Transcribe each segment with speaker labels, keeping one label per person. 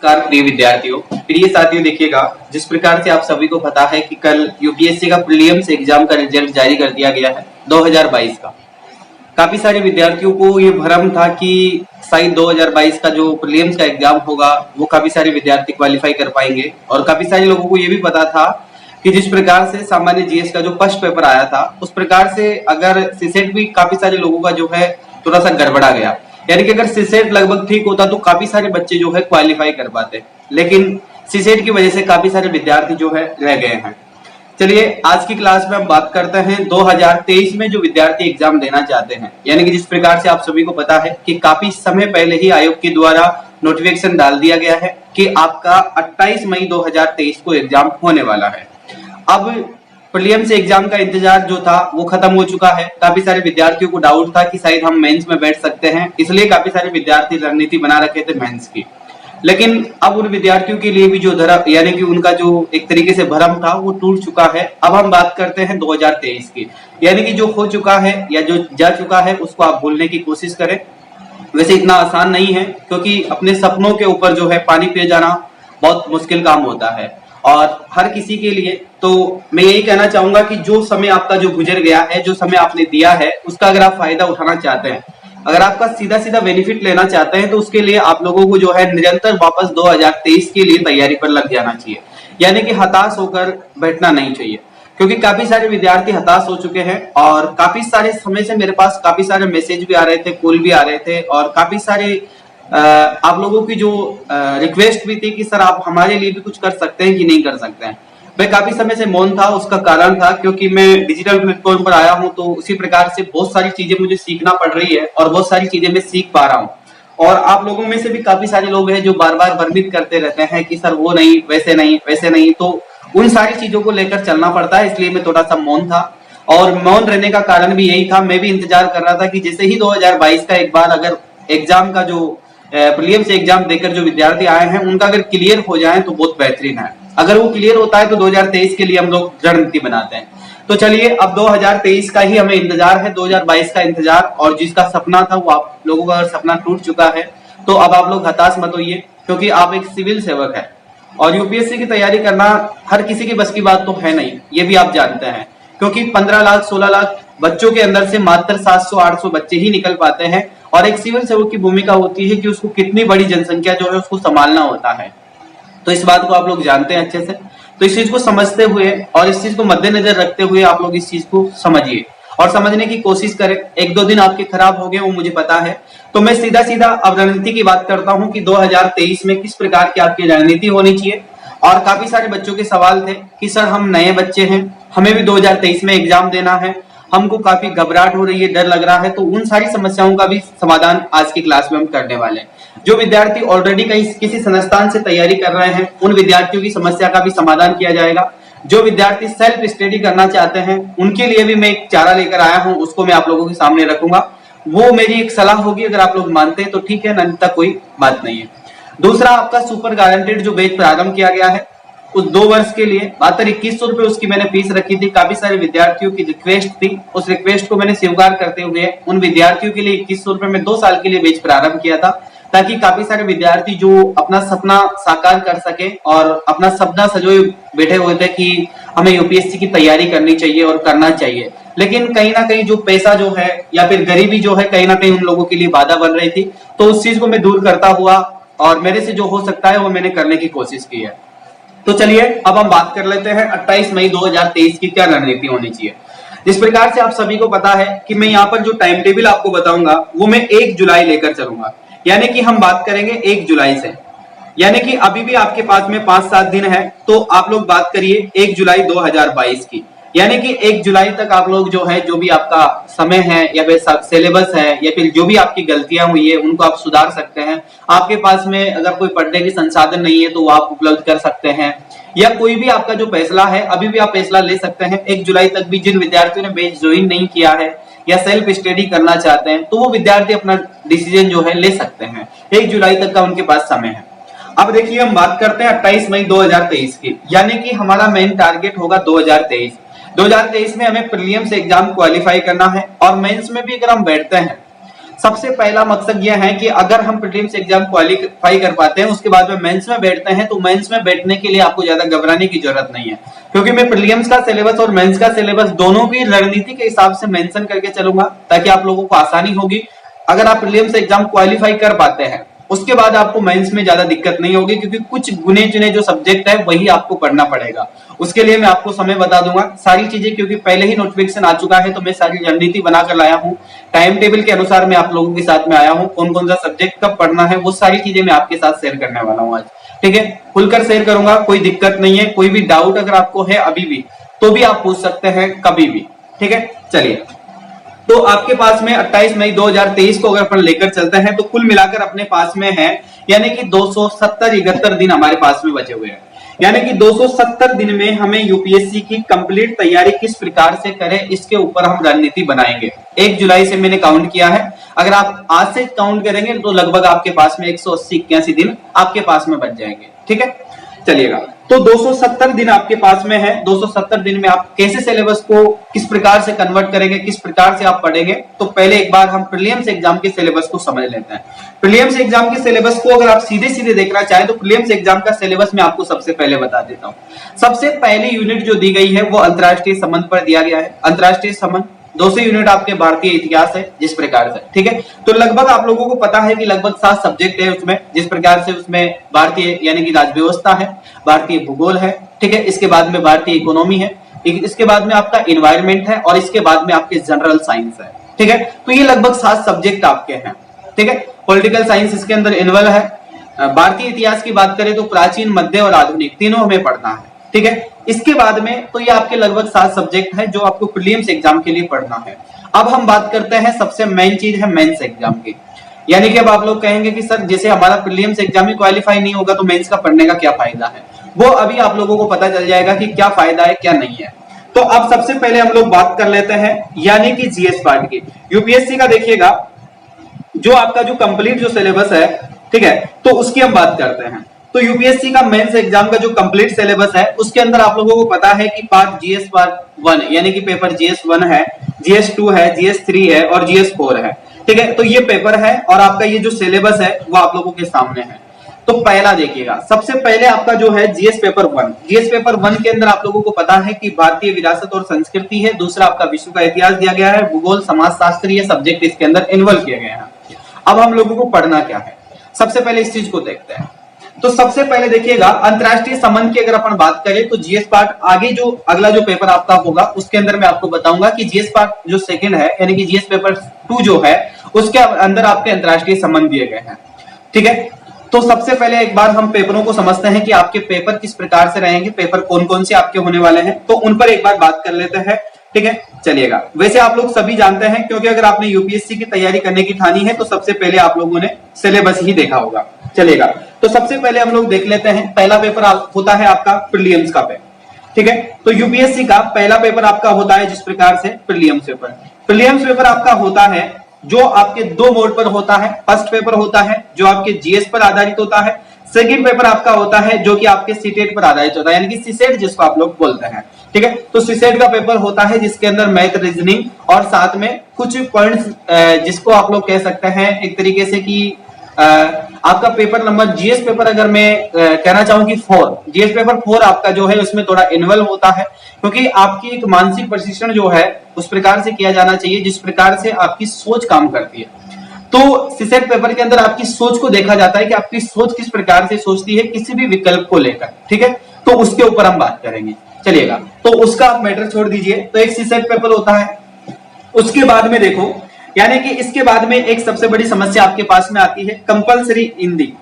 Speaker 1: नमस्कार प्रिय विद्यार्थियों, प्रिय साथियों, देखिएगा जिस प्रकार से आप सभी को पता है कि कल यूपीएससी का प्रीलिम्स एग्जाम का रिजल्ट जारी कर दिया गया है 2022 का। काफी सारे विद्यार्थियों को ये भ्रम था कि शायद 2022 का जो प्रीलिम्स का एग्जाम होगा वो काफी सारे विद्यार्थी क्वालिफाई कर पाएंगे, और काफी सारे लोगों को ये भी पता था कि जिस प्रकार से सामान्य जीएस का जो फर्स्ट पेपर आया था उस प्रकार से अगर सीसेट भी काफी सारे लोगों का जो है थोड़ा सा गड़बड़ा गया, यानी कि अगर सीसेट लगभग ठीक होता तो काफी सारे बच्चे जो है क्वालिफाई कर पाते, लेकिन सीसेट की वजह से काफी सारे विद्यार्थी जो है रह गए हैं। चलिए आज की क्लास में हम बात करते हैं 2023 में जो विद्यार्थी एग्जाम देना चाहते हैं, यानी कि जिस प्रकार से आप सभी को पता है कि काफी समय पहले ही आयोग के द्वारा नोटिफिकेशन डाल दिया गया है कि आपका 28 मई 2023 को एग्जाम होने वाला है। अब प्रीलिम्स एग्जाम का इंतजार जो था वो खत्म हो चुका है। काफी सारे विद्यार्थियों को डाउट था कि शायद हम मेंस में बैठ सकते हैं, इसलिए काफी सारे विद्यार्थी रणनीति बना रखे थे मेंस की। लेकिन अब उन विद्यार्थियों के लिए भी जो धर्म यानी कि उनका जो एक तरीके से भ्रम था वो टूट चुका है। अब हम बात करते हैं 2023 की, यानी कि जो हो चुका है या जो जा चुका है उसको आप भूलने की कोशिश करें। वैसे इतना आसान नहीं है, क्योंकि अपने सपनों के ऊपर जो है पानी पिए जाना बहुत मुश्किल काम होता है और हर किसी के लिए। तो मैं यही कहना चाहूंगा कि जो समय आपका जो गुजर गया है, जो समय आपने दिया है, उसका अगर आप फायदा उठाना चाहते हैं, अगर आपका सीधा सीधा बेनिफिट लेना चाहते हैं, तो उसके लिए आप लोगों को जो है निरंतर वापस 2023 के लिए तैयारी पर लग जाना चाहिए, यानी कि हताश होकर बैठना नहीं चाहिए। क्योंकि काफी सारे विद्यार्थी हताश हो चुके हैं और काफी सारे समय से मेरे पास काफी सारे मैसेज भी आ रहे थे, कॉल भी आ रहे थे, और काफी सारे आप लोगों की जो रिक्वेस्ट भी थी कि सर आप हमारे लिए भी कुछ कर सकते हैं कि नहीं कर सकते हैं। मैं काफी समय से मौन था, उसका कारण था क्योंकि मैं डिजिटल प्लेटफॉर्म पर आया हूं, तो उसी प्रकार से बहुत सारी चीजें मुझे सीखना पड़ रही है और बहुत सारी चीजें मैं सीख पा रहा हूं। और आप लोगों में से भी काफी सारे लोग हैं जो बार बार भ्रमित करते रहते हैं कि सर वो नहीं, वैसे नहीं, वैसे नहीं, तो उन सारी चीजों को लेकर चलना पड़ता है, इसलिए मैं थोड़ा सा मौन था। और मौन रहने का कारण भी यही था, मैं भी इंतजार कर रहा था कि जैसे ही 2022 का एक बार अगर एग्जाम का जो प्रीलिम्स एग्जाम देकर जो विद्यार्थी आए हैं उनका अगर क्लियर हो जाए तो बहुत बेहतरीन है। अगर वो क्लियर होता है तो 2023 के लिए हम लोग रणनीति बनाते हैं। तो चलिए अब 2023 का ही हमें इंतजार है, 2022 का इंतजार, और जिसका सपना था वो आप लोगों का सपना टूट चुका है। तो अब आप लोग हताश मत होइए, क्योंकि आप एक सिविल सेवक है और यूपीएससी की तैयारी करना हर किसी की बस की बात तो है नहीं, ये भी आप जानते हैं। क्योंकि 15 लाख 16 लाख बच्चों के अंदर से मात्र 700-800 बच्चे ही निकल पाते हैं, और एक सिविल सेवक की भूमिका होती है कि उसको कितनी बड़ी जनसंख्या जो है उसको संभालना होता है। तो इस बात को आप लोग जानते हैं अच्छे से। तो इस चीज को समझते हुए और इस चीज को मद्देनजर रखते हुए आप लोग इस चीज को समझिए और समझने की कोशिश करें। एक दो दिन आपके खराब हो गए वो मुझे पता है, तो मैं सीधा सीधा अब रणनीति की बात करता हूं कि 2023 में किस प्रकार की आपकी रणनीति होनी चाहिए। और काफी सारे बच्चों के सवाल थे कि सर हम नए बच्चे हैं, हमें भी 2023 में एग्जाम देना है, हमको काफी घबराहट हो रही है, डर लग रहा है। तो उन सारी समस्याओं का भी समाधान आज की क्लास में हम करने वाले हैं। जो विद्यार्थी ऑलरेडी कहीं किसी संस्थान से तैयारी कर रहे हैं उन विद्यार्थियों की समस्या का भी समाधान किया जाएगा। जो विद्यार्थी सेल्फ स्टडी करना चाहते हैं उनके लिए भी मैं एक चारा लेकर आया हूं, उसको मैं आप लोगों के सामने रखूंगा। वो मेरी एक सलाह होगी, अगर आप लोग मानते हैं तो ठीक है, अन्यथा कोई बात नहीं है। दूसरा, आपका सुपर गारंटेड जो बैच प्रारंभ किया गया है उस 2 वर्ष के लिए मात्र 2100 रुपए उसकी मैंने फीस रखी थी। काफी सारे विद्यार्थियों की रिक्वेस्ट थी, उस रिक्वेस्ट को मैंने स्वीकार करते हुए उन विद्यार्थियों के लिए 2100 रुपए में 2 साल के लिए बैच प्रारंभ किया था, ताकि काफी सारे विद्यार्थी जो अपना सपना साकार कर सके और अपना सपना सजोए बैठे हुए थे कि हमें यूपीएससी की तैयारी करनी चाहिए और करना चाहिए, लेकिन कहीं ना कहीं जो पैसा जो है या फिर गरीबी जो है कहीं ना कहीं उन लोगों के लिए बाधा बन रही थी। तो उस चीज को मैं दूर करता हुआ और मेरे से जो हो सकता है वो मैंने करने की कोशिश की है। तो चलिए अब हम बात कर लेते हैं 28 मई 2023 की क्या रणनीति होनी चाहिए। जिस प्रकार से आप सभी को पता है कि मैं यहाँ पर जो टाइम टेबल आपको बताऊंगा वो मैं 1 जुलाई लेकर चलूंगा, यानी कि हम बात करेंगे 1 जुलाई से, यानी कि अभी भी आपके पास में 5-7 दिन है। तो आप लोग बात करिए 1 जुलाई 2022 की, यानी कि 1 जुलाई तक आप लोग जो है जो भी आपका समय है या फिर सिलेबस है या फिर जो भी आपकी गलतियां हुई है उनको आप सुधार सकते हैं। आपके पास में अगर कोई पढ़ने के संसाधन नहीं है तो वो आप उपलब्ध कर सकते हैं, या कोई भी आपका जो फैसला है अभी भी आप फैसला ले सकते हैं। 1 जुलाई तक भी जिन विद्यार्थियों ने बैच ज्वाइन नहीं किया है या सेल्फ स्टडी करना चाहते हैं तो वो विद्यार्थी अपना डिसीजन जो है ले सकते हैं। 1 जुलाई तक का उनके पास समय है। अब देखिए हम बात करते हैं 28 मई 2023 की, यानी कि हमारा मेन टारगेट होगा 2023 में हमें प्रीलिम्स एग्जाम क्वालिफाई करना है और मेंस में भी अगर हम बैठते हैं सबसे पहला मकसद यह है कि अगर हम प्रीलिम्स एग्जाम क्वालिफाई कर पाते हैं, उसके बाद में मेंस में बैठते हैं, तो मेंस में बैठने के लिए आपको ज्यादा घबराने की जरूरत नहीं है, क्योंकि मैं प्रीलिम्स का सिलेबस और मेंस का सिलेबस दोनों की रणनीति के हिसाब से मेंशन करके चलूंगा, ताकि आप लोगों को आसानी होगी। अगर आप प्रीलिम्स एग्जाम क्वालिफाई कर पाते हैं, उसके बाद आपको मेंस में ज्यादा दिक्कत नहीं होगी, क्योंकि कुछ गुने चुने जो सब्जेक्ट है वही आपको पढ़ना पड़ेगा। उसके लिए मैं आपको समय बता दूंगा सारी चीजें, क्योंकि पहले ही नोटिफिकेशन आ चुका है, तो मैं सारी रणनीति बनाकर लाया हूँ। टाइम टेबल के अनुसार मैं आप लोगों के साथ में आया हूँ, कौन कौन सा सब्जेक्ट कब पढ़ना है वो सारी चीजें मैं आपके साथ शेयर करने वाला हूँ आज। ठीक है, खुलकर शेयर करूंगा, कोई दिक्कत नहीं है। कोई भी डाउट अगर आपको है अभी भी, तो भी आप पूछ सकते हैं कभी भी। ठीक है, चलिए, तो आपके पास में 28 मई 2023 को अगर अपन लेकर चलते हैं, तो कुल मिलाकर अपने पास में है यानी कि 270-71 दिन हमारे पास में बचे हुए हैं। यानी कि 270 दिन में हमें यूपीएससी की कंप्लीट तैयारी किस प्रकार से करें, इसके ऊपर हम रणनीति बनाएंगे। 1 जुलाई से मैंने काउंट किया है, अगर आप आज से काउंट करेंगे तो लगभग आपके पास में 180-81 दिन आपके पास में बच जाएंगे। ठीक है, चलिएगा, तो 270 दिन आपके पास में है। 270 दिन में आप कैसे सिलेबस को किस प्रकार से कन्वर्ट करेंगे, किस प्रकार से आप पढ़ेंगे, तो पहले एक बार हम प्रीलिम्स एग्जाम के सिलेबस को समझ लेते हैं। प्रीलिम्स एग्जाम के सिलेबस को अगर आप सीधे सीधे देखना चाहें, तो प्रीलिम्स एग्जाम का सिलेबस मैं आपको सबसे पहले बता देता हूं। सबसे पहली यूनिट जो दी गई है वो अंतरराष्ट्रीय संबंध पर दिया गया है। अंतरराष्ट्रीय संबंध 200 यूनिट आपके भारतीय इतिहास है, जिस प्रकार से। ठीक है, तो लगभग आप लोगों को पता है कि लगभग 7 सब्जेक्ट है उसमें, जिस प्रकार से उसमें भारतीय यानी कि राज्य व्यवस्था है, भारतीय भूगोल है, ठीक है, इसके बाद में भारतीय इकोनॉमी है, इसके बाद में आपका इन्वायरमेंट है, और इसके बाद में आपके जनरल साइंस है। ठीक है, तो ये लगभग 7 सब्जेक्ट आपके हैं। ठीक है, पॉलिटिकल साइंस इसके अंदर इन्वॉल्व है। भारतीय इतिहास की बात करें तो प्राचीन, मध्य और आधुनिक तीनों हमें पढ़ना है। ठीक है, इसके बाद में तो ये आपके लगभग 7 सब्जेक्ट है जो आपको प्रीलिम्स एग्जाम के लिए पढ़ना है। अब हम बात करते हैं, सबसे मेन चीज है मेंस एग्जाम की। यानी कि अब आप लोग कहेंगे कि सर जैसे हमारा प्रीलिम्स एग्जाम ही क्वालिफाई नहीं होगा तो मेंस का पढ़ने का क्या फायदा है। वो अभी आप लोगों को पता चल जाएगा कि क्या फायदा है क्या नहीं है। तो अब सबसे पहले हम लोग बात कर लेते हैं यानी कि जीएस पार्ट की। यूपीएससी का देखिएगा जो आपका जो कंप्लीट जो सिलेबस है, ठीक है, तो उसकी हम बात करते हैं। तो यूपीएससी का मेंस एग्जाम का जो कंप्लीट सिलेबस है, उसके अंदर आप लोगों को पता है कि पार्ट जीएस पार्ट 1 यानी कि पेपर जीएस 1 है, जीएस 2 है, जीएस 3 है और जीएस 4 है। ठीक है, तो ये पेपर है और आपका ये जो सिलेबस है वो आप लोगों के सामने है। तो पहला देखिएगा, सबसे पहले आपका जो है जीएस पेपर 1। जीएस पेपर 1 के अंदर आप लोगों को पता है कि भारतीय विरासत और संस्कृति है, दूसरा आपका विश्व का इतिहास दिया गया है, भूगोल, समाजशास्त्र ये सब्जेक्ट इसके अंदर इन्वॉल्व किए गए हैं। अब हम लोगों को पढ़ना क्या है, सबसे पहले इस चीज को देखते हैं। तो सबसे पहले देखिएगा अंतरराष्ट्रीय संबंध की अगर अपन बात करें तो जीएस पार्ट आगे जो अगला जो पेपर आपका होगा उसके अंदर मैं आपको बताऊंगा कि जीएस पार्ट जो सेकंड है यानी कि जीएस पेपर 2 जो है उसके अंदर आपके अंतरराष्ट्रीय संबंध दिए गए हैं। ठीक है, तो सबसे पहले एक बार हम पेपरों को समझते हैं कि आपके पेपर किस प्रकार से रहेंगे, पेपर कौन कौन से आपके होने वाले हैं, तो उन पर एक बार बात कर लेते हैं। ठीक है, चलिएगा, वैसे आप लोग सभी जानते हैं क्योंकि अगर आपने यूपीएससी की तैयारी करने की ठानी है तो सबसे पहले आप लोगों ने सिलेबस ही देखा होगा। चलिएगा, तो सबसे पहले हम लोग देख लेते हैं, पहला पेपर होता है आपका प्रीलिम्स का पेपर। ठीक है, तो यूपीएससी का पहला पेपर आपका होता है जिस प्रकार से प्रीलिम्स पेपर। प्रीलिम्स पेपर आपका होता है जो आपके 2 मोड पर होता है। फर्स्ट पेपर होता है जो आपके जीएस पर आधारित होता है, सेकंड पेपर आपका होता है जो कि आपके सीटेट पर आधारित होता है यानी कि सीसेट जिसको आप लोग बोलते हैं। ठीक है, तो सीसेट का पेपर होता है जिसके अंदर मैथ, रीजनिंग और साथ में कुछ पॉइंट्स जिसको आप लोग कह सकते हैं एक तरीके से कि आपका पेपर नंबर जीएस पेपर अगर मैं कहना चाहूं कि 4 जीएस पेपर 4 आपका जो है उसमें थोड़ा इन्वॉल्व होता है, क्योंकि आपकी एक मानसिक प्रशिक्षण जो है उस प्रकार से किया जाना चाहिए जिस प्रकार से आपकी सोच काम करती है। तो सीसेट पेपर के अंदर आपकी सोच को देखा जाता है कि आपकी सोच किस प्रकार से सोचती है किसी भी विकल्प को लेकर। ठीक है, तो उसके ऊपर हम बात करेंगे। चलिएगा, तो उसका आप मैटर छोड़ दीजिए, तो एक सीसेट पेपर होता है। उसके बाद में देखो यानी कि इसके बाद में एक सबसे बड़ी समस्या आपके पास में आती है कंपलसरी हिंदी।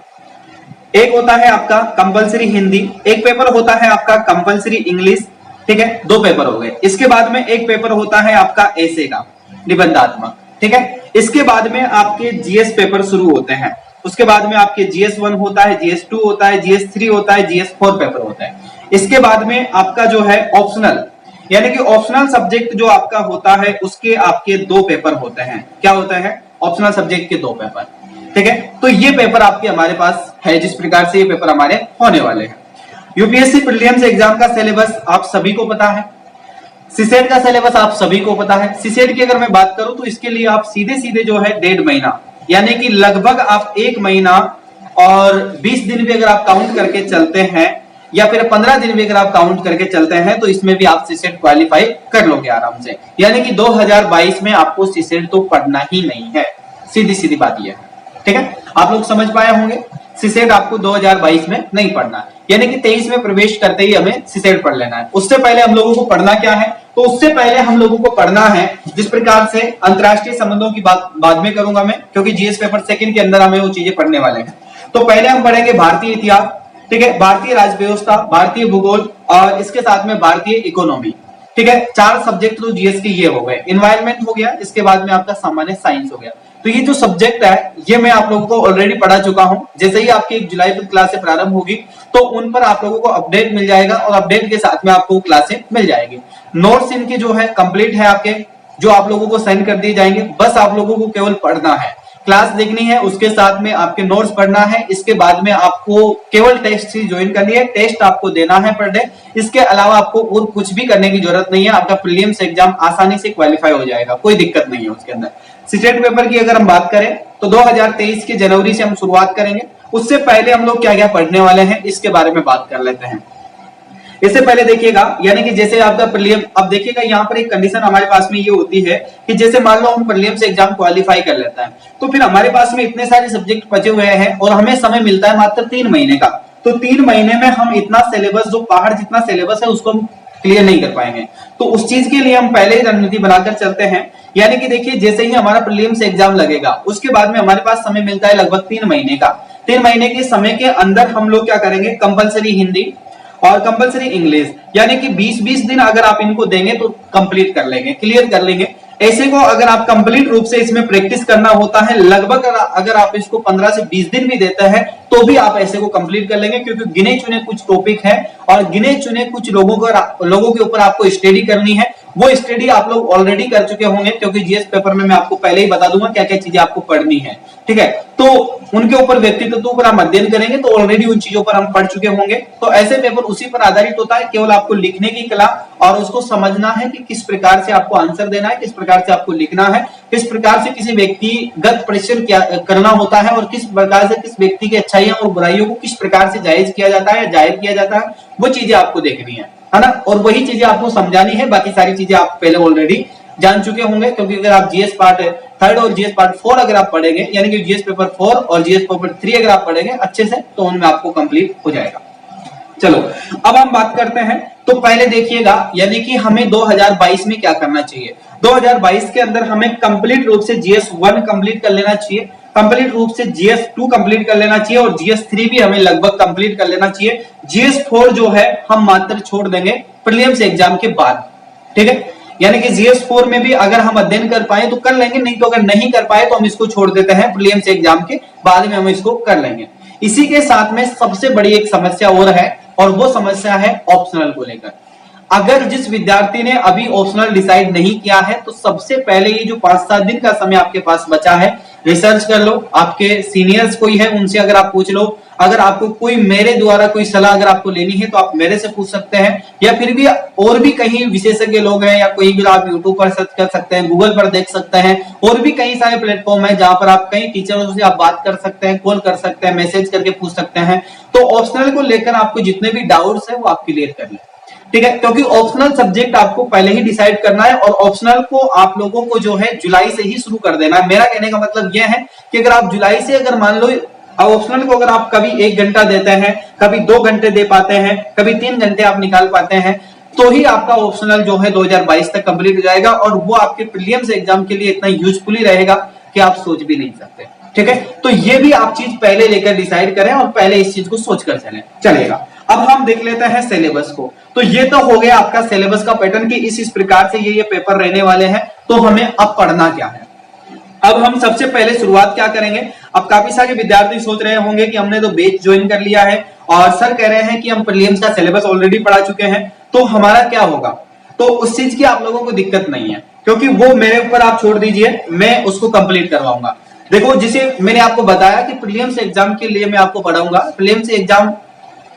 Speaker 1: एक होता है आपका कंपलसरी हिंदी, एक पेपर होता है आपका कंपलसरी इंग्लिश। ठीक है, 2 पेपर हो गए। इसके बाद में एक पेपर होता है आपका एसे का, निबंधात्मक। ठीक है, इसके बाद में आपके जीएस पेपर शुरू होते हैं। उसके बाद में आपके जीएस 1 होता है, जीएस 2 होता है, जीएस 3 होता है, जीएस 4 पेपर होता है। इसके बाद में आपका जो है ऑप्शनल यानी कि ऑप्शनल सब्जेक्ट जो आपका होता है उसके आपके 2 पेपर होते हैं। क्या होता है? ऑप्शनल सब्जेक्ट के 2 पेपर। ठीक है, तो ये पेपर आपके हमारे पास है, जिस प्रकार से ये पेपर हमारे होने वाले हैं। यूपीएससी प्रीलिम्स एग्जाम का सिलेबस आप सभी को पता है। सीसेट का सिलेबस आप सभी को पता है। सीसेट की अगर मैं बात करूं तो इसके लिए आप सीधे सीधे जो है 1.5 महीना, यानी कि लगभग आप 1 महीना और 20 दिन भी अगर आप काउंट करके चलते हैं, या फिर 15 दिन भी अगर आप काउंट करके चलते हैं, तो इसमें भी आप सीसेट क्वालिफाई कर लोगे आराम से। यानी कि 2022 में आपको सीसेट तो पढ़ना ही नहीं है, सीधी सीधी बात यह है। ठीक है, आप लोग समझ पाए होंगे। सीसेट आपको 2022 में नहीं पढ़ना है, यानी कि 23 में प्रवेश करते ही हमें सीसेट पढ़ लेना है। उससे पहले हम लोगों को पढ़ना क्या है, तो उससे पहले हम लोगों को पढ़ना है जिस प्रकार से अंतरराष्ट्रीय संबंधों की बात बाद में करूंगा मैं, क्योंकि जीएस पेपर सेकंड के अंदर हमें वो चीजें पढ़ने वाले हैं। तो पहले हम पढ़ेंगे भारतीय इतिहास, ठीक है, भारतीय राज्य व्यवस्था, भारतीय भूगोल और इसके साथ में भारतीय इकोनॉमी। ठीक है, 4 सब्जेक्ट तो जीएस के ये हो गए। एनवायरमेंट हो गया, इसके बाद में आपका सामान्य साइंस हो गया। तो ये जो सब्जेक्ट है ये मैं आप लोगों को ऑलरेडी पढ़ा चुका हूं। जैसे ही आपकी 1 जुलाई पर क्लासे प्रारंभ होगी तो उन पर आप लोगों को अपडेट मिल जाएगा और अपडेट के साथ में आपको क्लासे मिल जाएगी। नोट्स इनके जो है कंप्लीट है आपके, जो आप लोगों को सेंड कर दिए जाएंगे। बस आप लोगों को केवल पढ़ना है, क्लास देखनी है, उसके साथ में आपके नोट्स पढ़ना है। इसके बाद में आपको केवल टेस्ट सीरीज ज्वाइन करनी है, टेस्ट आपको देना है पर डे। इसके अलावा आपको और कुछ भी करने की जरूरत नहीं है। आपका प्रीलिम्स एग्जाम आसानी से क्वालिफाई हो जाएगा, कोई दिक्कत नहीं है उसके अंदर। सीटेट पेपर की अगर हम बात करें तो 2023 के जनवरी से हम शुरुआत करेंगे। उससे पहले हम लोग क्या क्या पढ़ने वाले हैं इसके बारे में बात कर लेते हैं। इससे पहले देखिएगा, यानी कि जैसे आपका प्रीलिम, अब देखिएगा यहाँ पर एक कंडीशन हमारे पास में ये होती है कि जैसे मान लो हम प्रीलिम से एग्जाम क्वालिफाई कर लेता है, तो फिर हमारे पास में इतने सारे सब्जेक्ट बचे हुए हैं और हमें समय मिलता है मात्र 3 महीने का। तो 3 महीने में हम इतना सिलेबस, जो पहाड़ जितना सिलेबस है, उसको हम क्लियर नहीं कर पाएंगे। तो उस चीज के लिए हम पहले ही रणनीति बनाकर चलते हैं। यानी कि देखिए, जैसे ही हमारा प्रीलिम्स एग्जाम लगेगा उसके बाद में हमारे पास समय मिलता है लगभग 3 महीने का। 3 महीने के समय के अंदर हम लोग क्या करेंगे, कंपलसरी हिंदी और कंपलसरी इंग्लिश, यानी कि 20-20 दिन अगर आप इनको देंगे तो कंप्लीट कर लेंगे, क्लियर कर लेंगे। ऐसे को अगर आप कंप्लीट रूप से इसमें प्रैक्टिस करना होता है, लगभग अगर आप इसको 15 से 20 दिन भी देते हैं तो भी आप ऐसे को कंप्लीट कर लेंगे, क्योंकि गिने चुने कुछ टॉपिक है और गिने चुने कुछ लोगों के ऊपर आपको स्टडी करनी है। वो स्टडी आप लोग ऑलरेडी कर चुके होंगे, क्योंकि जीएस पेपर में मैं आपको पहले ही बता दूंगा क्या क्या चीजें आपको पढ़नी है। ठीक है, तो उनके ऊपर व्यक्तित्व पर हम अध्ययन करेंगे तो ऑलरेडी उन चीजों पर हम पढ़ चुके होंगे। तो ऐसे पेपर उसी पर आधारित होता है, केवल आपको लिखने की कला और उसको समझना है कि किस प्रकार से आपको आंसर देना है, किस प्रकार से आपको लिखना है, किस प्रकार से किसी व्यक्तिगत परीक्षण करना होता है और किस प्रकार से किस व्यक्ति की अच्छाइयां और बुराइयों को किस प्रकार से जायज किया जाता है, जाहिर किया जाता है, वो चीजें आपको देखनी है ना। और वही चीजें आपको समझानी है, बाकी सारी चीजें आप पहले ऑलरेडी जान चुके होंगे। क्योंकि अगर आप जीएस पार्ट 3 और जीएस पार्ट 4 अगर आप पढ़ेंगे, यानी कि जीएस पेपर 4 और जीएस पेपर 3 अगर आप पढ़ेंगे अच्छे से, तो उनमें आपको कंप्लीट हो जाएगा। चलो अब हम बात करते हैं। तो पहले देखिएगा, यानी कि हमें 2022 में क्या करना चाहिए। 2022 के अंदर हमें कंप्लीट रूप से जीएस 1 कंप्लीट कर लेना चाहिए, कंप्लीट रूप से जीएस 2 कंप्लीट कर लेना चाहिए और जीएस 3 भी हमें लगभग कंप्लीट कर लेना चाहिए। जीएस 4 जो है हम मात्र छोड़ देंगे प्रीलिम्स एग्जाम के बाद। ठीक है, यानी कि जीएस 4 में भी अगर हम अध्ययन कर पाए तो कर लेंगे, नहीं तो अगर नहीं कर पाए तो हम इसको छोड़ देते हैं, प्रीलिम्स एग्जाम के बाद में हम इसको कर लेंगे। इसी के साथ में सबसे बड़ी एक समस्या और है, और वो समस्या है ऑप्शनल को लेकर। अगर जिस विद्यार्थी ने अभी ऑप्शनल डिसाइड नहीं किया है, तो सबसे पहले ये जो 5-7 दिन का समय आपके पास बचा है, रिसर्च कर लो, आपके सीनियर्स कोई है उनसे अगर आप पूछ लो, अगर आपको कोई मेरे द्वारा कोई सलाह अगर आपको लेनी है तो आप मेरे से पूछ सकते हैं, या फिर भी और भी कहीं विशेषज्ञ लोग हैं, या कोई भी आप यूट्यूब पर सर्च कर सकते हैं, गूगल पर देख सकते हैं, और भी कई सारे प्लेटफॉर्म है जहां पर आप कई टीचरों से आप बात कर सकते हैं, कॉल कर सकते हैं, मैसेज करके पूछ सकते हैं। तो ऑप्शनल को लेकर आपको जितने भी डाउट्स है वो आप क्लियर कर लें। ठीक है, क्योंकि ऑप्शनल सब्जेक्ट आपको पहले ही डिसाइड करना है और ऑप्शनल को आप लोगों को जो है जुलाई से ही शुरू कर देना है। मेरा कहने का मतलब यह है कि अगर आप जुलाई से अगर मान लो ऑप्शनल को अगर आप कभी 1 घंटा देते हैं, कभी 2 घंटे दे पाते हैं, कभी 3 घंटे आप निकाल पाते हैं, तो ही आपका ऑप्शनल जो है 2022 तक कंप्लीट हो जाएगा और वो आपके प्रीलिम्स एग्जाम के लिए इतना यूजफुली रहेगा कि आप सोच भी नहीं सकते। ठीक है, तो ये भी आप चीज पहले लेकर डिसाइड करें और पहले इस चीज को सोचकर चलेगा। अब हम देख लेते हैं सिलेबस को। तो ये तो हो गया आपका सिलेबस का पैटर्न कि इस प्रकार से ये पेपर रहने वाले हैं। तो हमें अब पढ़ना क्या है। अब हम सबसे पहले शुरुआत क्या करेंगे। अब काफी सारे विद्यार्थी सोच रहे होंगे कि हमने तो बैच ज्वाइन कर लिया है और सर कह रहे हैं कि हम प्रीलिम्स का सिलेबस ऑलरेडी पढ़ा चुके हैं, तो हमारा क्या होगा। तो उस चीज की आप लोगों को दिक्कत नहीं है, क्योंकि वो मेरे ऊपर आप छोड़ दीजिए, मैं उसको कंप्लीट करवाऊंगा। देखो, जिसे मैंने आपको बताया कि प्रीलिम्स एग्जाम के लिए मैं आपको पढ़ाऊंगा, प्रीलिम्स एग्जाम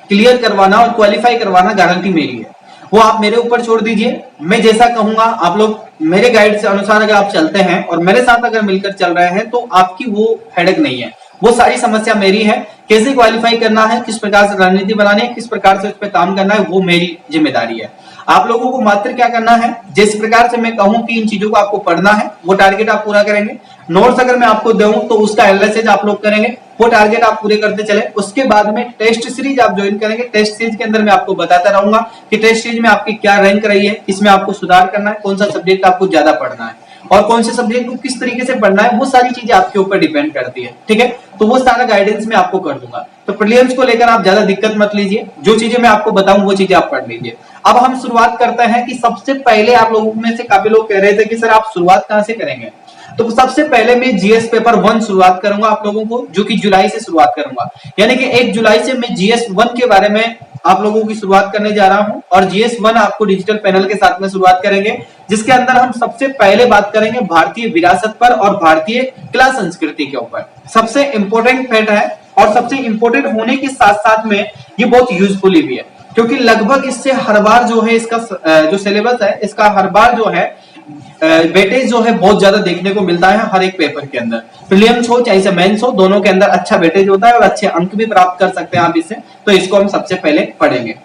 Speaker 1: क्लियर करवाना और क्वालिफाई करवाना गारंटी मेरी है। वो आप मेरे ऊपर छोड़ दीजिए। मैं जैसा कहूंगा आप लोग मेरे गाइड से अनुसार अगर आप चलते हैं और मेरे साथ अगर मिलकर चल रहे हैं तो आपकी वो हेडेक नहीं है, वो सारी समस्या मेरी है। कैसे क्वालिफाई करना है, किस प्रकार से रणनीति बनानी है, किस प्रकार से उस पर काम करना है, वो मेरी जिम्मेदारी है। आप लोगों को मात्र क्या करना है, जिस प्रकार से मैं कहूं कि इन चीजों को आपको पढ़ना है वो टारगेट आप पूरा करेंगे। नोट्स अगर मैं आपको दूं तो उसका एनालिसिस आप लोग करेंगे, वो टारगेट आप पूरे करते चले। उसके बाद में टेस्ट सीरीज आप ज्वाइन करेंगे। टेस्ट सीरीज के अंदर मैं आपको बताता रहूंगा कि टेस्ट सीरीज में आपकी क्या रैंक रही है, इसमें आपको सुधार करना है, कौन सा सब्जेक्ट आपको ज्यादा पढ़ना है और कौन से सब्जेक्ट को किस तरीके से पढ़ना है, वो सारी चीजें आपके ऊपर डिपेंड करती है। ठीक है, तो वो सारा गाइडेंस मैं आपको कर दूंगा। तो प्रीलिम्स को लेकर आप ज्यादा दिक्कत मत लीजिए, जो चीजें मैं आपको बताऊं वो चीजें आप पढ़ लीजिए। अब हम शुरुआत करते हैं कि सबसे पहले आप लोगों में से काफी लोग कह रहे थे कि सर आप शुरुआत कहां से करेंगे, तो सबसे पहले मैं जीएस पेपर 1 शुरुआत करूंगा आप लोगों को, जो कि जुलाई से शुरुआत करूंगा। यानी कि 1 जुलाई से मैं जीएस 1 के बारे में आप लोगों की शुरुआत करने जा रहा हूं और जीएस 1 आपको डिजिटल पैनल के साथ में शुरुआत करेंगे, जिसके अंदर हम सबसे पहले बात करेंगे भारतीय विरासत पर और भारतीय कला संस्कृति के ऊपर। सबसे इंपॉर्टेंट फैक्ट है और सबसे इंपॉर्टेंट होने के साथ साथ में ये बहुत यूजफुल भी है, क्योंकि लगभग इससे हर बार जो है इसका जो सिलेबस है इसका हर बार जो है वेटेज जो है बहुत ज्यादा देखने को मिलता है हर एक पेपर के अंदर। प्रीलिम्स हो चाहे मेंस हो, दोनों के अंदर अच्छा वेटेज होता है और अच्छे अंक भी प्राप्त कर सकते हैं आप इससे। तो इसको हम सबसे पहले पढ़ेंगे,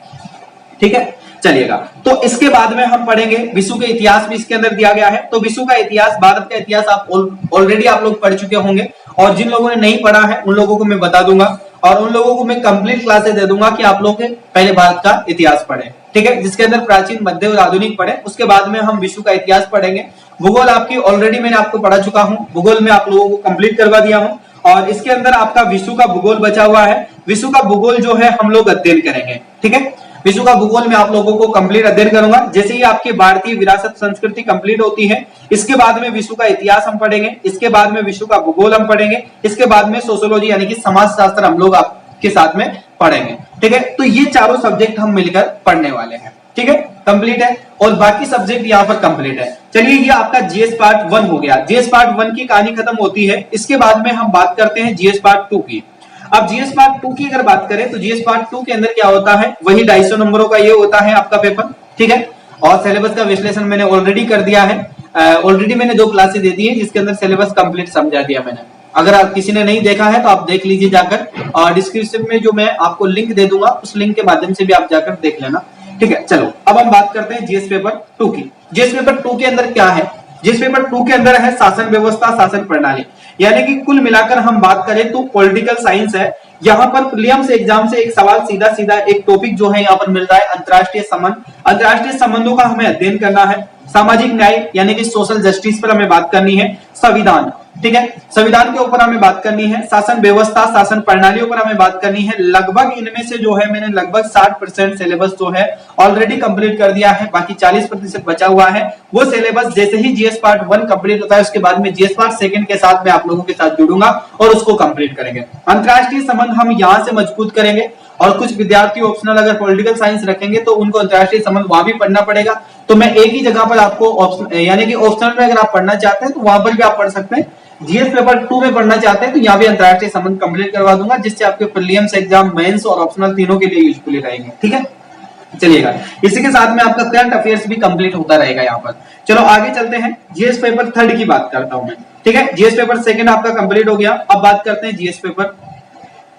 Speaker 1: ठीक है, चलिएगा। तो इसके बाद में हम पढ़ेंगे विश्व के इतिहास भी इसके अंदर दिया गया है। तो विश्व का इतिहास, भारत का इतिहास आप ऑलरेडी आप लोग पढ़ चुके होंगे और जिन लोगों ने नहीं पढ़ा है उन लोगों को मैं बता दूंगा और उन लोगों को मैं कंप्लीट क्लासेस दे दूंगा कि आप लोग पहले भारत का इतिहास पढ़ें, ठीक है, जिसके अंदर प्राचीन, मध्य और आधुनिक पढ़े। उसके बाद में हम विश्व का इतिहास पढ़ेंगे। भूगोल आपकी ऑलरेडी मैंने आपको पढ़ा चुका हूं, भूगोल में आप लोगों को कंप्लीट करवा दिया हूं और इसके अंदर आपका विश्व का भूगोल बचा हुआ है। विश्व का भूगोल जो है हम लोग अध्ययन करेंगे, ठीक है। विश्व का भूगोल में आप लोगों को कंप्लीट अध्ययन करूंगा। जैसे ही आपकी भारतीय विरासत संस्कृति कंप्लीट होती है, इसके बाद में विश्व का इतिहास हम पढ़ेंगे, इसके बाद में विश्व का भूगोल हम पढ़ेंगे, इसके बाद में सोशियोलॉजी यानी कि समाज शास्त्र हम लोग आपके साथ में पढ़ेंगे, ठीक है। तो ये चारों सब्जेक्ट हम मिलकर पढ़ने वाले हैं, ठीक है, कंप्लीट है और बाकी सब्जेक्ट यहाँ पर कंप्लीट है। चलिए, ये आपका जीएस पार्ट 1 हो गया। जीएस पार्ट 1 की कहानी खत्म होती है। इसके बाद में हम बात करते हैं जीएस पार्ट 2 की। अब जीएस पार्ट 2 की अगर बात करें तो जीएस पार्ट 2 के अंदर क्या होता है, वही 250 नंबरों का ये होता है आपका पेपर, ठीक है। और सिलेबस का विश्लेषण मैंने ऑलरेडी कर दिया है। ऑलरेडी मैंने 2 क्लासेस दे दी है जिसके अंदर सिलेबस कंप्लीट समझा दिया मैंने। अगर आप किसी ने नहीं देखा है तो आप देख लीजिए जाकर, और डिस्क्रिप्शन में जो मैं आपको लिंक दे दूंगा उस लिंक के माध्यम से भी आप जाकर देख लेना, ठीक है। चलो, अब हम बात करते हैं जीएस पेपर 2 की। जीएस पेपर 2 के अंदर क्या है, जीएस पेपर 2 के अंदर है शासन व्यवस्था, शासन प्रणाली। यानी कि कुल मिलाकर हम बात करें तो पॉलिटिकल साइंस है। यहाँ पर प्रीलिम्स एग्जाम से एक सवाल सीधा सीधा एक टॉपिक जो है यहाँ पर मिलता है, अंतरराष्ट्रीय संबंध। अंतरराष्ट्रीय संबंधों का हमें अध्ययन करना है। सामाजिक न्याय यानी कि सोशल जस्टिस पर हमें बात करनी है। संविधान, ठीक है, संविधान के ऊपर हमें बात करनी है। शासन व्यवस्था, शासन प्रणालियों पर हमें बात करनी है। लगभग इनमें से जो है मैंने लगभग 60% सिलेबस जो है ऑलरेडी कंप्लीट कर दिया है, बाकी 40% बचा हुआ है। वो सिलेबस जैसे ही जीएस पार्ट 1 कंप्लीट होता है उसके बाद में जीएस पार्ट 2 के साथ में आप लोगों के साथ जुड़ूंगा और उसको कंप्लीट करेंगे। अंतरराष्ट्रीय संबंध हम यहाँ से मजबूत करेंगे और कुछ विद्यार्थी ऑप्शनल अगर पॉलिटिकल साइंस रखेंगे तो उनको अंतरराष्ट्रीय संबंध वहां भी पढ़ना पड़ेगा। तो मैं एक ही जगह पर आपको यानी कि ऑप्शनल में अगर आप पढ़ना चाहते हैं तो वहां पर भी आप पढ़ सकते हैं। जीएस पेपर 2 में पढ़ना चाहते हैं तो यहाँ भी अंतरराष्ट्रीय संबंध कंप्लीट करवा दूंगा, जिससे आपके प्रीलिम्स एग्जाम, मेंस और ऑप्शनल तीनों के लिए यूजफुल रहेंगे, ठीक है। चलिएगा, इसी के साथ में आपका करंट अफेयर्स भी कंप्लीट होता रहेगा यहाँ पर। चलो आगे चलते हैं। जीएस पेपर 3 की बात करता हूं मैं, ठीक है। जीएस पेपर 2 आपका कंप्लीट हो गया। अब बात करते हैं जीएस पेपर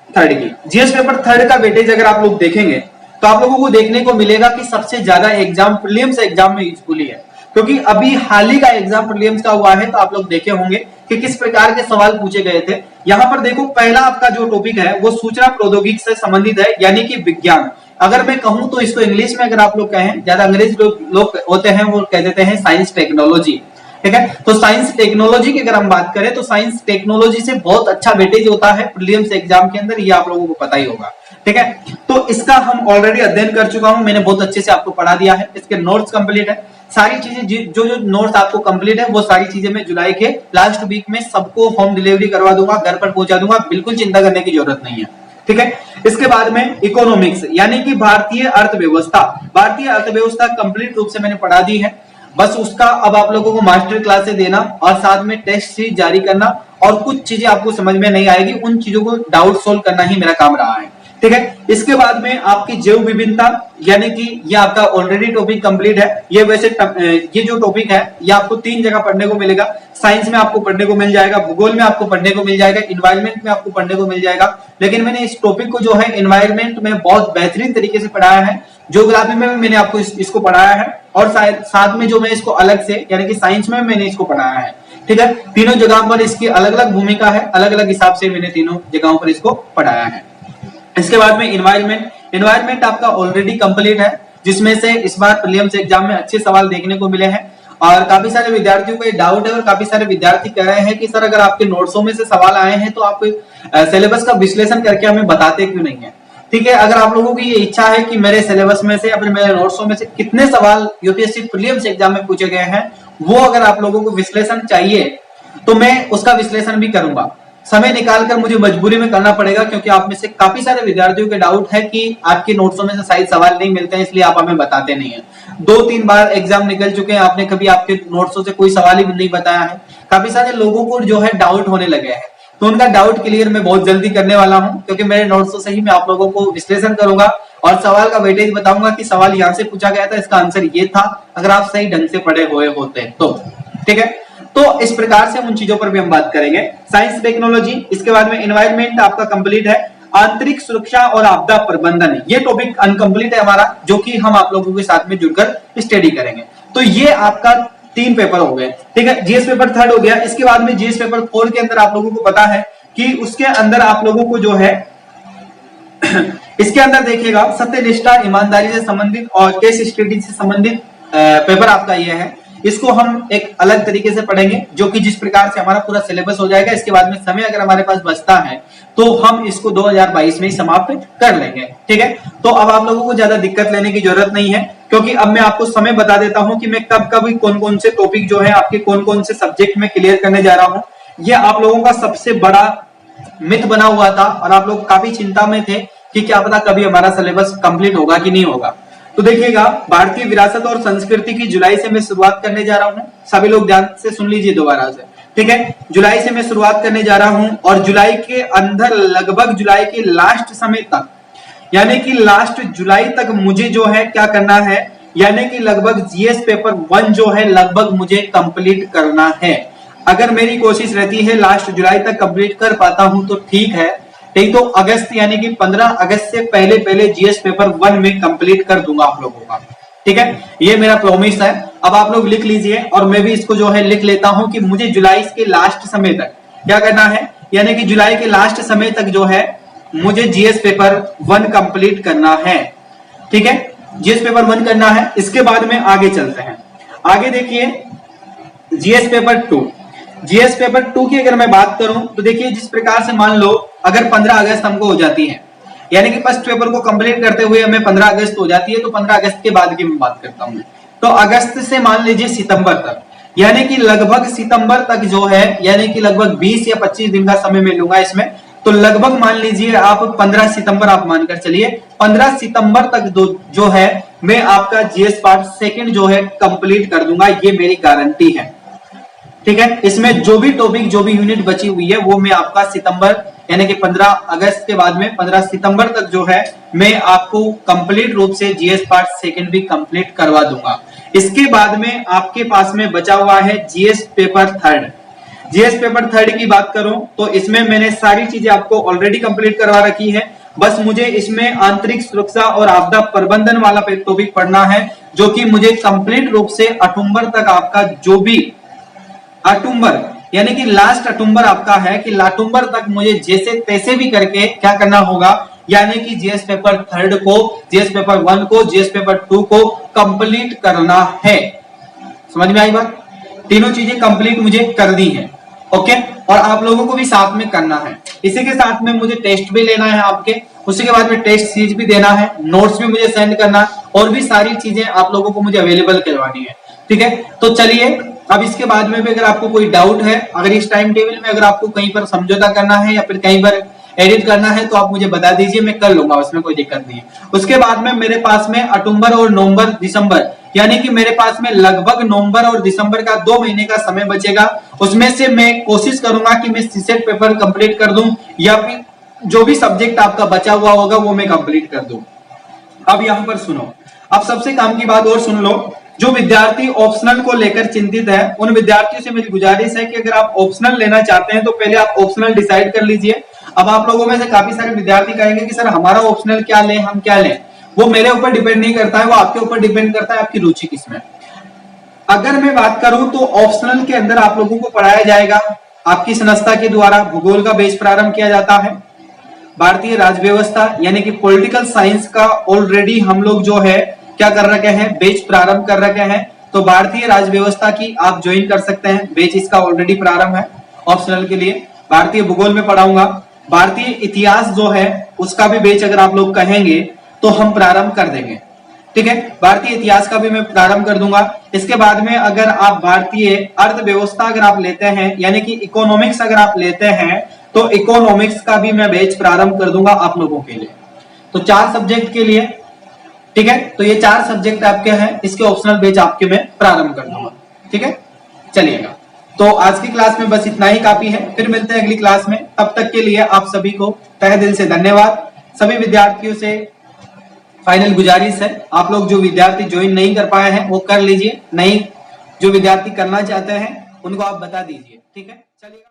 Speaker 1: 3 की। जीएस पेपर 3 का वेटेज अगर आप लोग देखेंगे तो आप लोगों को देखने को मिलेगा कि सबसे ज्यादा एग्जाम प्रीलिम्स एग्जाम में यूजफुल है, क्योंकि अभी हाल ही का एग्जाम प्रीलिम्स का हुआ है। तो आप लोग देखे होंगे कि किस प्रकार के सवाल पूछे गए थे। यहाँ पर देखो, पहला आपका जो टॉपिक है वो सूचना प्रौद्योगिकी से संबंधित है, यानी कि विज्ञान। अगर मैं कहूं तो इसको इंग्लिश में अगर आप लोग कहें, ज्यादा अंग्रेज लोग होते हैं वो कह देते हैं साइंस टेक्नोलॉजी, ठीक है। तो साइंस टेक्नोलॉजी की अगर हम बात करें तो साइंस टेक्नोलॉजी से बहुत अच्छा वेटेज होता है प्रीलिम्स एग्जाम के अंदर, ये आप लोगों को पता ही होगा, ठीक है। तो इसका हम ऑलरेडी अध्ययन कर चुका हूं, मैंने बहुत अच्छे से आपको पढ़ा दिया है। इसके नोट्स कंप्लीट है, सारी चीजें जो नोट्स आपको कंप्लीट है वो सारी चीजें मैं जुलाई के लास्ट वीक में सबको होम डिलीवरी करवा दूंगा, घर पर पहुंचा दूंगा, बिल्कुल चिंता करने की जरूरत नहीं है, ठीक है। इसके बाद में इकोनॉमिक्स यानी कि भारतीय अर्थव्यवस्था। भारतीय अर्थव्यवस्था कंप्लीट रूप से मैंने पढ़ा दी है। बस उसका अब आप लोगों को मास्टर क्लासेस देना और साथ में टेस्ट सीरीज जारी करना, और कुछ चीजें आपको समझ में नहीं आएगी उन चीजों को डाउट सोल्व करना ही मेरा काम रहा है। ठीक है। इसके बाद में आपकी जैव विभिन्नता, यानी कि ये आपका ऑलरेडी टॉपिक कंप्लीट है। ये वैसे ये जो टॉपिक है ये आपको 3 जगह पढ़ने को मिलेगा। साइंस में आपको पढ़ने को मिल जाएगा, भूगोल में आपको पढ़ने को मिल जाएगा, इन्वायरमेंट में आपको पढ़ने को मिल जाएगा। लेकिन मैंने इस टॉपिक को जो है इन्वायरमेंट में बहुत बेहतरीन तरीके से पढ़ाया है। ज्योग्राफी में भी मैंने आपको इसको पढ़ाया है, और साथ में जो मैं इसको अलग से यानी कि साइंस में मैंने इसको पढ़ाया है। ठीक है, तीनों जगह पर इसकी अलग अलग भूमिका है, अलग अलग हिसाब से मैंने तीनों जगहों पर इसको पढ़ाया है। इसके बाद में इन्वायरमेंट आपका ऑलरेडी कंप्लीट है, जिसमें से इस बार प्रीलिम्स एग्जाम में अच्छे सवाल देखने को मिले हैं। और काफी सारे विद्यार्थियों को ये डाउट है, और काफी सारे विद्यार्थी कह रहे हैं कि सर अगर आपके नोट्सों में से सवाल आए हैं तो आप सिलेबस का विश्लेषण करके हमें बताते क्यों नहीं है। ठीक है, अगर आप लोगों की ये इच्छा है कि मेरे सिलेबस में से या फिर मेरे नोट्सों में से कितने सवाल यूपीएससी प्रीलिम्स एग्जाम में पूछे गए हैं, वो अगर आप लोगों को विश्लेषण चाहिए तो मैं उसका विश्लेषण भी करूंगा। समय निकालकर मुझे मजबूरी में करना पड़ेगा, क्योंकि आप में से काफी सारे विद्यार्थियों के डाउट है कि आपके नोट्सों में से शायद सवाल नहीं मिलते हैं, इसलिए आप हमें बताते नहीं है। 2-3 बार एग्जाम निकल चुके हैं, आपने कभी आपके नोट्सों से कोई सवाल ही नहीं बताया है। काफी सारे लोगों को जो है डाउट होने लगे हैं, तो उनका डाउट क्लियर मैं बहुत जल्दी करने वाला हूं, क्योंकि मेरे नोट्सों से ही मैं आप लोगों को विश्लेषण करूंगा और सवाल का वेटेज बताऊंगा कि सवाल यहाँ से पूछा गया था, इसका आंसर ये था, अगर आप सही ढंग से पढ़े हुए होते तो। ठीक है, तो इस प्रकार से उन चीजों पर भी हम बात करेंगे। साइंस टेक्नोलॉजी, इसके बाद में एनवायरनमेंट आपका कंप्लीट है। आंतरिक सुरक्षा और आपदा प्रबंधन, ये टॉपिक अनकंप्लीट है हमारा, जो कि हम आप लोगों के साथ में जुड़कर स्टडी करेंगे। तो ये आपका 3 पेपर हो गए। ठीक है, जीएस पेपर 3 हो गया। इसके बाद में जीएस पेपर 4 के अंदर आप लोगों को पता है कि उसके अंदर आप लोगों को जो है इसके अंदर देखिएगा सत्यनिष्ठा, ईमानदारी से संबंधित और केस स्टडी से संबंधित पेपर आपका ये है। इसको हम एक अलग तरीके से पढ़ेंगे, जो कि जिस प्रकार से हमारा पूरा सिलेबस हो जाएगा। इसके बाद में समय अगर हमारे पास बचता है तो हम इसको 2022 में ही समाप्त कर लेंगे। ठीक है, तो अब आप लोगों को ज्यादा दिक्कत लेने की जरूरत नहीं है, क्योंकि अब मैं आपको समय बता देता हूं कि मैं कब कब कौन कौन से टॉपिक जो है आपके कौन कौन से सब्जेक्ट में क्लियर करने जा रहा हूं। ये आप लोगों का सबसे बड़ा मिथ बना हुआ था, और आप लोग काफी चिंता में थे कि क्या पता कभी हमारा सिलेबस कंप्लीट होगा कि नहीं होगा। तो देखिएगा, भारतीय विरासत और संस्कृति की जुलाई से मैं शुरुआत करने जा रहा हूं। सभी लोग ध्यान से सुन लीजिए दोबारा से। ठीक है, जुलाई से मैं शुरुआत करने जा रहा हूं, और जुलाई के अंदर लगभग जुलाई के लास्ट समय तक, यानी कि लास्ट जुलाई तक मुझे जो है क्या करना है, यानी कि लगभग जीएस पेपर 1 जो है लगभग मुझे कंप्लीट करना है। अगर मेरी कोशिश रहती है लास्ट जुलाई तक कंप्लीट कर पाता हूं तो ठीक है, नहीं तो अगस्त यानी कि 15 अगस्त से पहले पहले जीएस पेपर 1 में कंप्लीट कर दूंगा आप लोगों का। ठीक है, ये मेरा प्रॉमिस है। अब आप लोग लिख लीजिए, और मैं भी इसको जो है लिख लेता हूं कि मुझे जुलाई के लास्ट समय तक क्या करना है, यानी कि जुलाई के लास्ट समय तक जो है मुझे जीएस पेपर 1 कंप्लीट करना है। ठीक है, जीएस पेपर 1 करना है। इसके बाद में आगे चलते हैं। आगे देखिए, जीएस पेपर 2। जीएस पेपर 2 की अगर मैं बात करूं तो देखिए, जिस प्रकार से मान लो अगर 15 अगस्त हमको हो जाती है, यानी कि फर्स्ट पेपर को कंप्लीट करते हुए हमें 15 अगस्त हो जाती है, तो 15 अगस्त के बाद की मैं बात करता हूं। तो अगस्त से मान लीजिए सितंबर तक, यानी कि लगभग सितंबर तक जो है, यानी कि लगभग 20 या 25 दिन का समय मैं लूंगा इसमें। तो लगभग मान लीजिए आप 15 सितंबर आप मानकर चलिए, 15 सितंबर तक जो है मैं आपका जीएस पार्ट 2 जो है कंप्लीट कर दूंगा, ये मेरी गारंटी है। ठीक है, इसमें जो भी टॉपिक जो भी यूनिट बची हुई है वो मैं आपका सितंबर यानी कि 15 अगस्त के बाद में 15 सितंबर तक जो है मैं आपको कंप्लीट रूप से जीएस पार्ट 2 भी कंप्लीट करवा दूंगा। इसके बाद में आपके पास में बचा हुआ है जीएस पेपर 3। जीएस पेपर 3 की बात करूं तो इसमें मैंने सारी चीजें आपको ऑलरेडी कंप्लीट करवा रखी है। बस मुझे इसमें आंतरिक सुरक्षा और आपदा प्रबंधन वाला टॉपिक पढ़ना है, जो कि मुझे कंप्लीट रूप से अक्टूबर तक आपका जो भी अक्टूबर यानी कि लास्ट अक्टूबर आपका है कि अक्टूबर तक मुझे जैसे तैसे भी करके क्या करना होगा, यानी कि जीएस पेपर 3 को, जीएस पेपर 1 को, जीएस पेपर 2 को कंप्लीट करना है। समझ में आई बात? तीनों चीजें कंप्लीट मुझे कर दी है। ओके, और आप लोगों को भी साथ में करना है। इसी के साथ में मुझे टेस्ट भी लेना है आपके, उसी के बाद में टेस्ट सीरीज भी देना है, नोट्स भी मुझे सेंड करना है, और भी सारी चीजें आप लोगों को मुझे अवेलेबल करवानी है। ठीक है, तो चलिए अब इसके बाद में भी अगर आपको कोई डाउट है, अगर इस टाइम टेबल में अगर आपको कहीं पर समझौता करना है या फिर कहीं पर एडिट करना है, तो आप मुझे बता दीजिए, मैं कर लूंगा, उसमें कोई दिक्कत नहीं है। उसके बाद में मेरे पास में अक्टूबर और नवंबर दिसंबर, यानी कि मेरे पास में लगभग नवंबर और दिसंबर का 2 महीने का समय बचेगा। उसमें से मैं कोशिश करूंगा कि मैं सीसेट पेपर कंप्लीट कर दूं, या फिर
Speaker 2: जो भी सब्जेक्ट आपका बचा हुआ होगा वो मैं कंप्लीट कर दूं। अब यहां पर सुनो, अब सबसे काम की बात और सुन लो, जो विद्यार्थी ऑप्शनल को लेकर चिंतित है उन विद्यार्थियों से मेरी गुजारिश है कि अगर आप ऑप्शनल लेना चाहते हैं तो पहले आप ऑप्शनल डिसाइड कर लीजिए। अब आप लोगों में से काफी सारे विद्यार्थी कहेंगे कि सर हमारा ऑप्शनल क्या लें, हम क्या लें। वो मेरे ऊपर डिपेंड नहीं करता है, वो आपके ऊपर डिपेंड करता है आपकी रुचि किसमें। अगर मैं बात करूं तो ऑप्शनल के अंदर आप लोगों को पढ़ाया जाएगा, आपकी संस्था के द्वारा भूगोल का बेच प्रारंभ किया जाता है, भारतीय राज व्यवस्था यानी कि पॉलिटिकल साइंस का ऑलरेडी हम लोग जो है क्या कर रखे हैं, बेच प्रारंभ कर रखे हैं। तो भारतीय राज व्यवस्था की आप ज्वाइन कर सकते हैं, बेच इसका ऑलरेडी प्रारंभ है ऑप्शनल के लिए। भारतीय भूगोल में पढ़ाऊंगा, भारतीय इतिहास जो है उसका भी बेच अगर आप लोग कहेंगे तो हम प्रारंभ कर देंगे, ठीक है। भारतीय इतिहास का भी मैं प्रारंभ कर दूंगा। इसके बाद में अगर आप भारतीय अर्थव्यवस्था अगर आप लेते हैं यानी कि इकोनॉमिक्स अगर आप लेते हैं तो इकोनॉमिक्स का भी मैं बैच प्रारंभ कर दूंगा आप लोगों के लिए। तो 4 सब्जेक्ट के लिए, ठीक है। तो ये 4 सब्जेक्ट आपके हैं, इसके ऑप्शनल बैच आपके मैं प्रारंभ कर दूंगा, ठीक है। चलिएगा, तो आज की क्लास में बस इतना ही काफी है, फिर मिलते हैं अगली क्लास में। तब तक के लिए आप सभी को तहे दिल से धन्यवाद। सभी विद्यार्थियों से फाइनल गुजारिश है, आप लोग जो विद्यार्थी ज्वाइन नहीं कर पाए हैं वो कर लीजिए, नहीं जो विद्यार्थी करना चाहते हैं उनको आप बता दीजिए, ठीक है। चलिए।